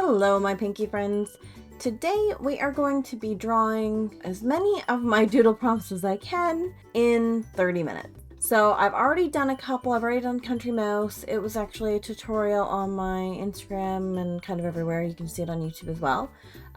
Hello, my pinky friends. Today we are going to be drawing as many of my doodle prompts as I can in 30 minutes. So I've already done a couple. I've already done Country Mouse. It was actually a tutorial on my Instagram and kind of everywhere. You can see it on YouTube as well.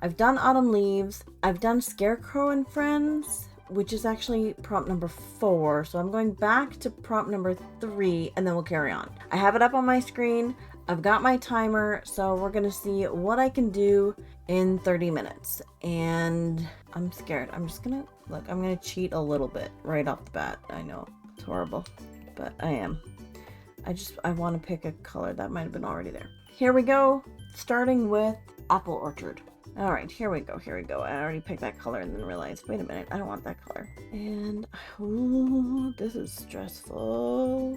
I've done Autumn Leaves. I've done Scarecrow and Friends, which is actually prompt number 4. So I'm going back to prompt number 3 and then we'll carry on. I have it up on my screen. I've got my timer, so we're gonna see what I can do in 30 minutes. And I'm scared. I'm gonna cheat a little bit right off the bat. I know it's horrible, but I am. I want to pick a color that might have been already there. Here we go, starting with Apple Orchard. All right, here we go. I already picked that color and then realized, wait a minute, I don't want that color. And, ooh, this is stressful.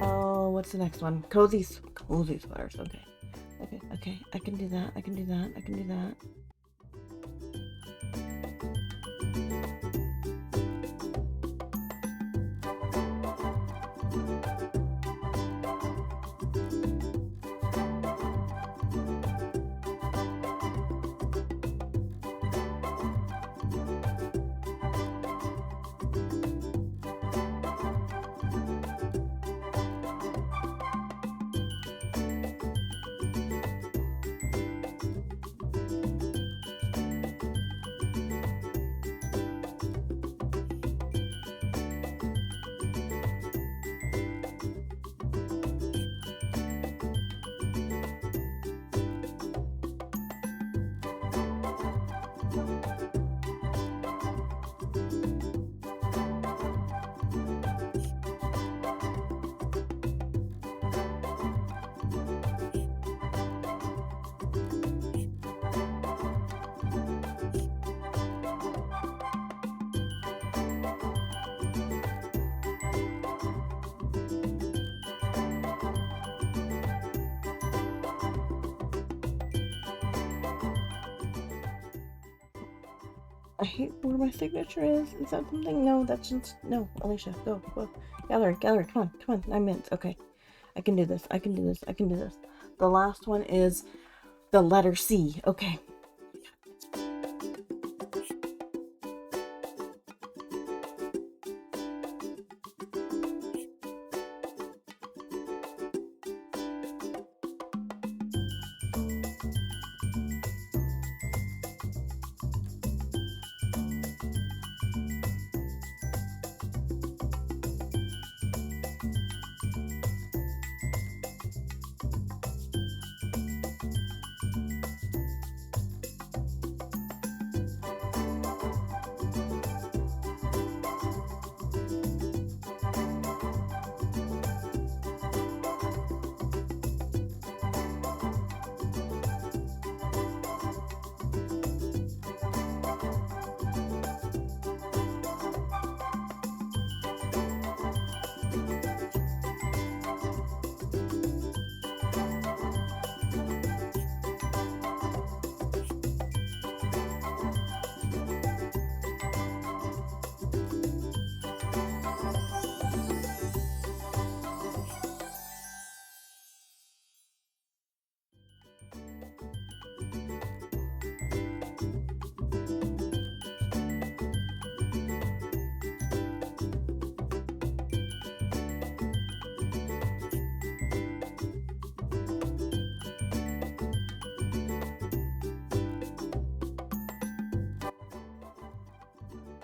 Oh, what's the next one? Cozy sweaters. Okay. I can do that. I hate where my signature is. Is that something? No, that's just... No, Alicia, go. Gather. Come on. 9 minutes. Okay. I can do this. The last one is the letter C. Okay.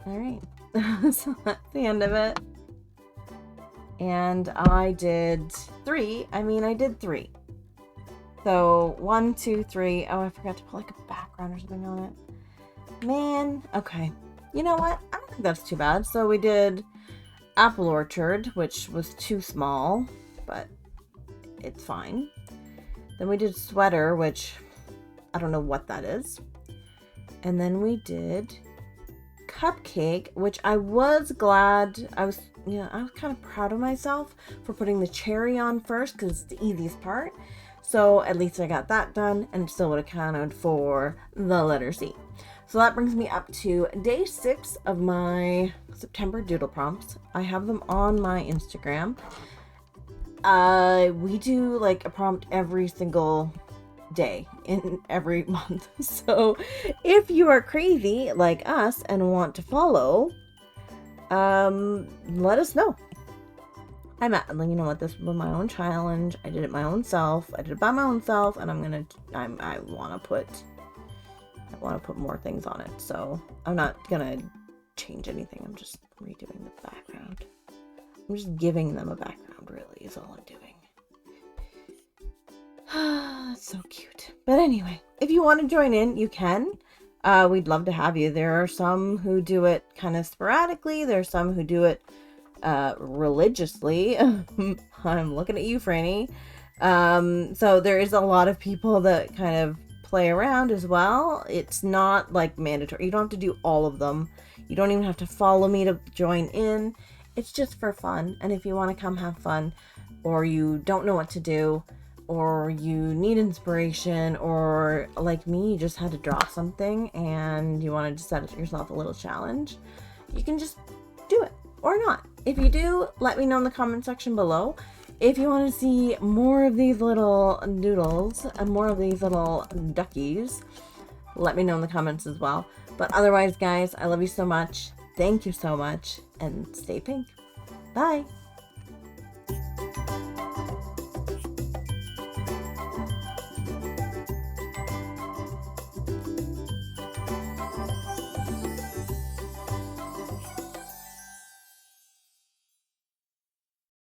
All right. So that's the end of it. And I did 3. I did 3. So 1, 2, 3. Oh, I forgot to put like a background or something on it. Man. Okay. You know what? I don't think that's too bad. So we did apple orchard, which was too small, but it's fine. Then we did sweater, which I don't know what that is. And then we did cupcake, which I was glad. I was kind of proud of myself for putting the cherry on first because it's the easiest part. So at least I got that done, and it still would have counted for the letter C. So that brings me up to day 6 of my September doodle prompts. I have them on my Instagram. We do like a prompt every single day in every month. So if you are crazy like us and want to follow, let us know. You know what, this was my own challenge. I did it my own self. I did it by my own self, and I want to put more things on it. So I'm not gonna change anything. I'm just redoing the background. I'm just giving them a background, really, is all I'm doing. That's so cute. But anyway, if you want to join in, you can. We'd love to have you. There are some who do it kind of sporadically. There's some who do it religiously. I'm looking at you, Franny. So there is a lot of people that kind of play around as well. It's not like mandatory. You don't have to do all of them. You don't even have to follow me to join in. It's just for fun. And if you want to come have fun, or you don't know what to do, or you need inspiration, or like me, you just had to draw something and you wanted to set yourself a little challenge, you can just do it or not. If you do, let me know in the comment section below. If you want to see more of these little doodles and more of these little duckies, let me know in the comments as well. But otherwise, guys, I love you so much. Thank you so much, and stay pink. Bye.